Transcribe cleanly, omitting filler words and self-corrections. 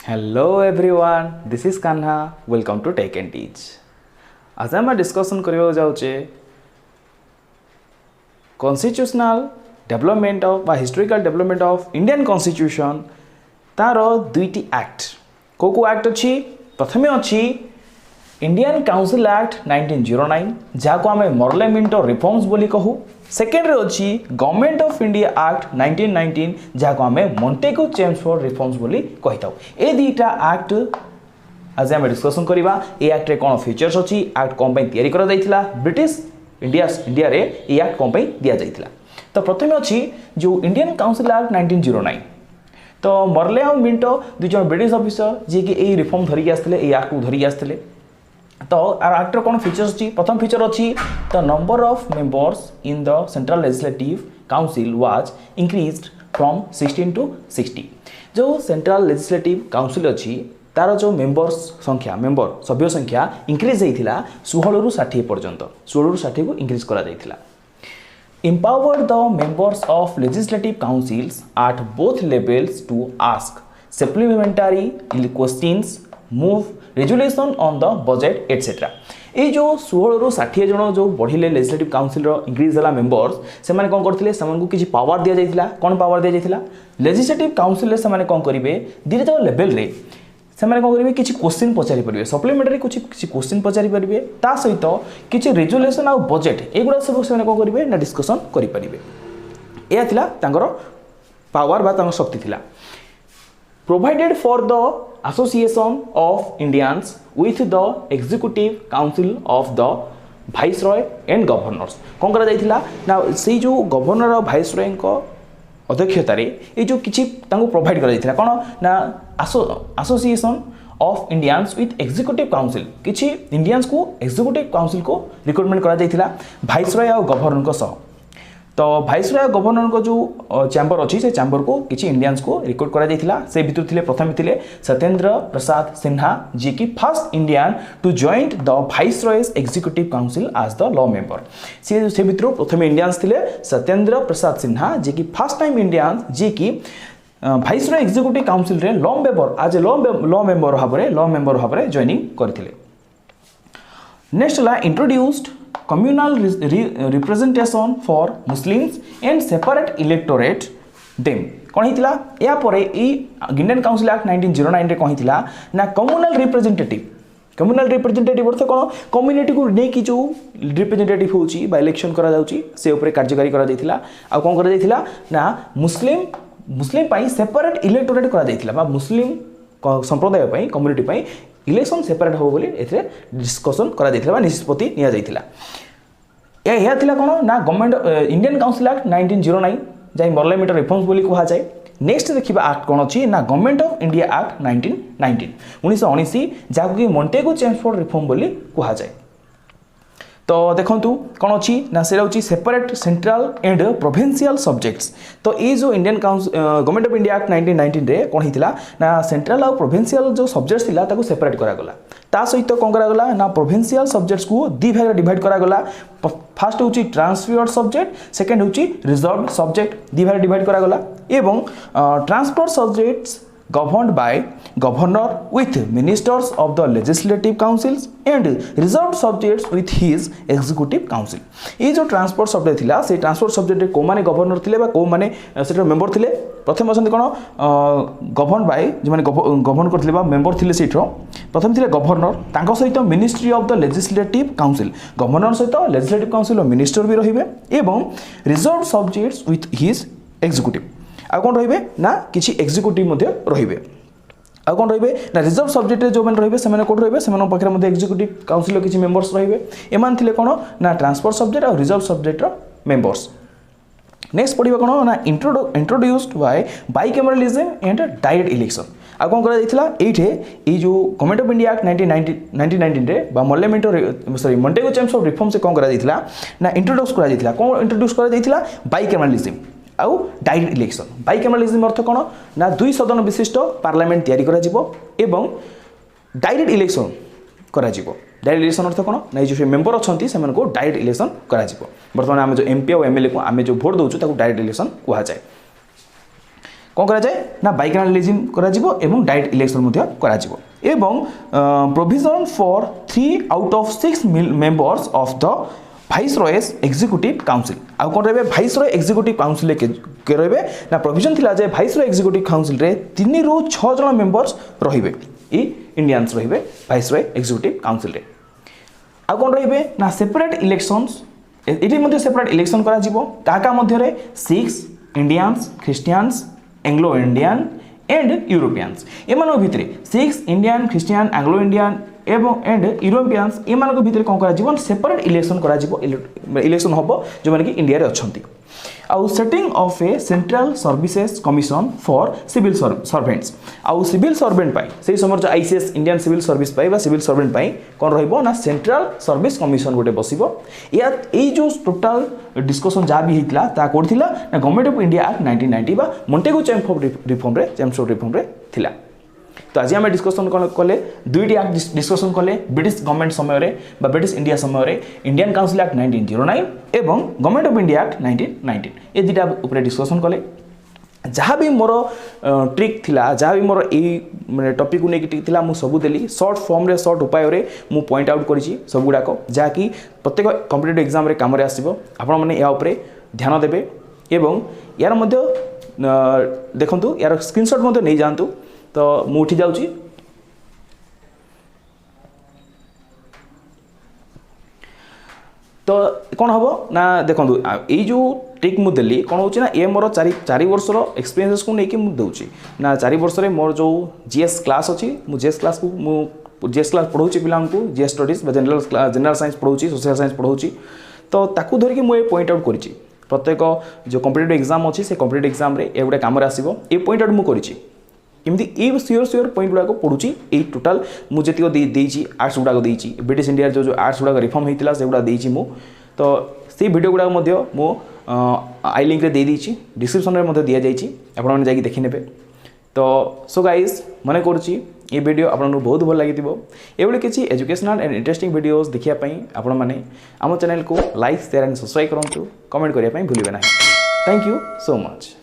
Hello everyone, this is Kanha. Welcome to Tech and Teach. आज आम discussion करबा जाउचे कॉन्स्टिट्यूशनल डेवलपमेंट ऑफ बा historical development of Indian constitution तार दुईटी act को एक्ट अच्छी प्रथमे अच्छी इंडियन काउंसिल एक्ट 1909 जहाँ को आम मॉर्लेमेंट रिफॉर्म्स बोली कहू। सेकेंड रे अच्छी गवर्नमेंट ऑफ इंडिया एक्ट 1919 जहाँ को आम मॉन्टेगू चेम्सफोर्ड रिफॉर्म्स बोली कही था। ए दुईटा एक्ट आज आम डिस्कसन करवा। ए एक्ट रे कौन फीचर्स अच्छी, एक्ट कौन तैयारी करा जाइथिला, ब्रिटिश इंडिया रे ए एक्ट कौन दिया जाइथिला। तो प्रथमे अच्छी जो इंडियन काउंसिल एक्ट 1909 तो मरले और मिंटो दुई जन ब्रिटिश ऑफिसर जी की ए रिफॉर्म धरिक आसते एक्ट को धरिक आसते। तो एक्टर कौन फीचर्स अच्छी, प्रथम फीचर अच्छी the number of members in the central legislative council was increased from 16 to 60। जो सेंट्रल लेजिस्लेटिव काउंसिल अच्छी तार जो मेंबर्स संख्या सभ्य संख्या इंक्रीज होता 16 ରୁ 60 पर्यंत 16 ରୁ 60 को इंक्रीज करा जाइथिला। Empowered the members of legislative councils at both levels to ask supplementary questions, move resolution on the budget etc. ये जो 16 ରୁ 60 जन जो बढ़िले लेजिस्लेटिव काउंसिल इंक्रीज है मेंबर्स से कौन करते से किसी पावर दि जाइथिला। कौन पावर दि जाइथिला? लेजिस्लेटिव काउंसिल से कौन करेंगे धीरे धीरे लेवल रे से कौन करेंगे किसी क्वेश्चन पचारि पारे, सप्लीमेंटारी किसी क्वेश्चन पचारि पारे, ता सहित किसी रेजुलेशन आ बजेट एगुड़ा सब से कौन करेंगे ना डिस्कसन करेंगे। यह थिला तांकर पावर बा शक्ति थिला। Provided for the association of Indians with the executive council of the viceroy and governors. कौन करा जाइथिला ना से जो गवर्नर और वाइसरॉय को अध्यक्षतार ये जो किसी प्रोवाइड कर कौन ना association of Indians with executive council किसी इंडियंस को एग्जीक्यूटिव काउंसिल को रिक्रुटमेंट करा वाइसरॉय और गवर्नर सह। तो वाइसरॉय और गवर्नर को जो चैम्बर अच्छी से चैम्बर को किसी इंडियंस को रिक्रुट करा से भितर थे प्रथम थे सत्येंद्र प्रसाद सिन्हा जी की first Indian to joint the viceroy's executive council as the law member. से भितर प्रथम इंडियंस थे सत्येंद्र प्रसाद सिन्हा जी की फर्स्ट टाइम इंडियंस जी की वाइसरॉय एग्जीक्यूटिव काउंसिल रे लॉ मेंबर आज लॉ मेंबर भाव में जॉइनिंग करथिले। नेक्स्ट ला introduced communal representation for Muslims and separate electorate them। कौन हितला या परे ई इंडियन काउंसिल एक्ट 1909 रे कौन हितला ना कम्युनल रिप्रेजेंटेटिव अर्थ कौन कम्युनिटी को नहीं कि जो रिप्रेजेंटेटिव होची बा इलेक्शन करा जाउची से ऊपर कार्यकारी करा जाइथिला। आ कौन करा जाइथिला ना मुस्लिम पाई सेपरेट इलेक्टोरेट करा जाइथिला बा मुस्लिम संप्रदाय पाई कम्युनिटी पाई इलेक्शन सेपरेट हो बोली एथे डिस्कशन करा जाइथिला बा निष्पत्ति निया जाइथिला। यह थिला कोन ना गवर्नमेंट इंडियन काउंसिल एक्ट 1909 जाई पार्लियामेंट रिफॉर्म्स बोली कहा जाए। नेक्स्ट देखिबा एक्ट कोन अछि ना गवर्नमेंट ऑफ इंडिया एक्ट 1919 जाको कि मॉन्टेगू चेम्सफोर्ड रिफॉर्म बोली कहा जाए। तो देखंतु कौन अच्छी ना से होची separate central and provincial subjects. तो ये जो Indian council government of India act 1919 रे कौन हितला ना सेंट्रल और प्रोविंशियल जो सब्जेक्ट्स थिला ताको सेपरेट करा गला। ता सहित कौन करा गला ना प्रोविंशियल सब्जेक्ट्स को दि भाग रे डिवाइड करा गला। फर्स्ट होची ट्रांसफर्ड सब्जेक्ट, सेकंड होची रिजर्व्ड सब्जेक्ट दि भाग डिवाइड करा गला। एवं transferred subjects governed by governor with ministers of the legislative councils and reserved subjects with his executive council। ये जो ट्रांसपोर्ट सब्जेक्ट थिला से ट्रांसपोर्ट सब्जेक्ट को माने गवर्नर थिले बा को माने सेटर मेंबर थिले। प्रथम अछन कोन गवर्न बाय जे माने गवर्न करथिले बा मेंबर थिले सेठरो प्रथम थिले गवर्नर तांको सहित ministry of the legislative council governor सहित लेजिस्लेटिव काउंसिल और मिनिस्टर भी रहिबे एवं reserved subjects with his executive. आ कौन रहिबे ना किछि एग्जीक्यूटिव मध्ये रहिबे। आ कौन रहिबे ना रिजर्व सब्जेक्ट जो मैंने रहिबे से माने कोड रहिबे से माने पाखरे मध्ये एग्जीक्यूटिव काउंसिल किछि मेंबर्स रहिबे। एमान थिले कोन ना ट्रांसपोर्ट सब्जेक्ट और रिजर्व सब्जेक्ट रो मेंबर्स। नेक्स्ट पढिबा कोन ना introduced by bicameralism and direct election. आ कौन करा जाइथिला एठे ए जो गवर्नमेंट ऑफ इंडिया एक्ट 1919 रे बा मॉन्टेगू चेम्सफोर्ड रिफॉर्म से कौन करा जाइथिला ना इंट्रोड्यूस करा जाइथिला। कौन इंट्रोड्यूस करा जाइथिला बाइकैमरलिज्म आउ डायरेक्ट इलेक्शन। बाइकैमरलिज्म अर्थ कौन ना दुई सदन विशिष्ट पार्लियामेंट तैयारी करा जिवो एवं डायरेक्ट इलेक्शन करा जिवो। डायरेक्ट इलेक्शन अर्थ कौन ना जो मेंबर अच्छी से डायरेक्ट इलेक्शन करा जिवो। बर्तमान आम जो एमपी और एमएलए को आम जो भोट दौचु ताको डायरेक्ट इलेक्शन कहा जाए। कौन करा जाए ना बाइकानालिज्म करा जिवो एवं डायरेक्ट इलेक्शन मध्य करा जिवो एवं provision for 3 out of 6 members of the viceroy's executive council आ कौन रहे भाइसरॉय एग्जीक्यूटिव काउंसिल के रहे ना प्रोविजन थिला जे भाइसरॉय एग्जीक्यूटिव काउंसिल रे 3 रु 6 जन मेंबर्स रहिबे ई इंडियंस रहिबे भाइसरॉय एग्जीक्यूटिव काउंसिल रे आ कौन रहिबे ना सेपरेट इलेक्शंस एटी मध्य सेपरेट इलेक्शन करा जिवो काका मध्य रे six Indians Christians Anglo Indian and Europeans एमान भितर six Indian Christian Anglo Indian एवं एंड यूरोपियंस एमान भितर कौन करा सेपरेट इलेक्शन करा इलेक्शन हम जो मैंने कि इंडिया रे अछंती आउ setting of a central services commission for civil servants आउ सिविल सर्वेंट पाई से समय जो आईसीएस इंडियन सिविल सर्विस पाई बा सिविल सर्वेंट पाई कौन रहिबो ना सेंट्रल सर्विस कमिशन गोटे बसिबो या ए जो टोटल डिस्कशन जा भी हितला ता कोथिला ना गवर्नमेंट ऑफ इंडिया एक्ट 1990 बा मोंटेगो चैम्प्स ऑफ रिफॉर्म रे थिला। तो आज आम डिस्कसन कले दुईटी एक्ट डिस्कसन कले ब्रिटिश गवर्नमेंट समय रे बा ब्रिटिश इंडिया समय रे इंडियन काउंसिल एक्ट 1909 एवं गवर्नमेंट ऑफ इंडिया एक्ट 1919 ये दुईटा ऊपर डिस्कसन कले जहाँ भी मोर ट्रिक थिला जहाँ भी मोर ए टॉपिक को लेकिन ट्रिक थिला मु सब देली शॉर्ट फॉर्म रे शॉर्ट उपाय रे मु पॉइंट आउट करिछि सब गुडाक जहाँ कि प्रत्येक कॉम्पिटिटिव एग्जाम रे काम रे आसीबो आपण माने या ऊपर ध्यान देबे एवं यार मध्य देखंतु यार स्क्रीनशॉट मध्य नै जानतु तो मु उठी जाउची तो कौन हम ना देखो ये जो ट्रिक मुझे देली कौन हो ये मोर चारि वर्षर एक्सपीरियंस को लेकिन मुझे दूसरी ना 4 वर्ष मोर जो जीएस क्लास अच्छी मुझे जीएस क्लास को जीएस क्लास पढ़ाऊँ पिला जीएस स्टडीज जनरल साइंस पढ़ाऊँ सोशल साइंस पढ़ाऊँ तो ताकू धरिकी मुझे पॉइंट आउट कर प्रत्येक जो कॉम्पिटिटिव एग्जाम अच्छी से कॉम्पिटिटिव एग्जाम रे ये गोटे कम आसो ये पॉइंट आउट मुझे एमती ये सियोर पॉइंट गुड़ाक पढ़ुची ये टोटाल मुझे जी आर्ट्स गुड़ाक देती ब्रिटिश इंडिया जो आर्ट्स गुड़ाक रिफॉर्म होता से गुड़ा देती मु तो से वीडियो गुड़ाक मु आई लिंक रे दे देती डिस्क्रिप्शन में दि जाइए आपने जाकि देखी नेबे तो सो गाइज मन करुच्ची ये वीडियो आपको बहुत भल लगी ये किसी एजुकेशनल एंड इंटरेस्टिंग वीडियोस देखापी आपण मैंने आम चैनल को लाइक शेयर एंड सब्सक्राइब करूँ कमेंट करने भूलें ना थैंक यू सो मच।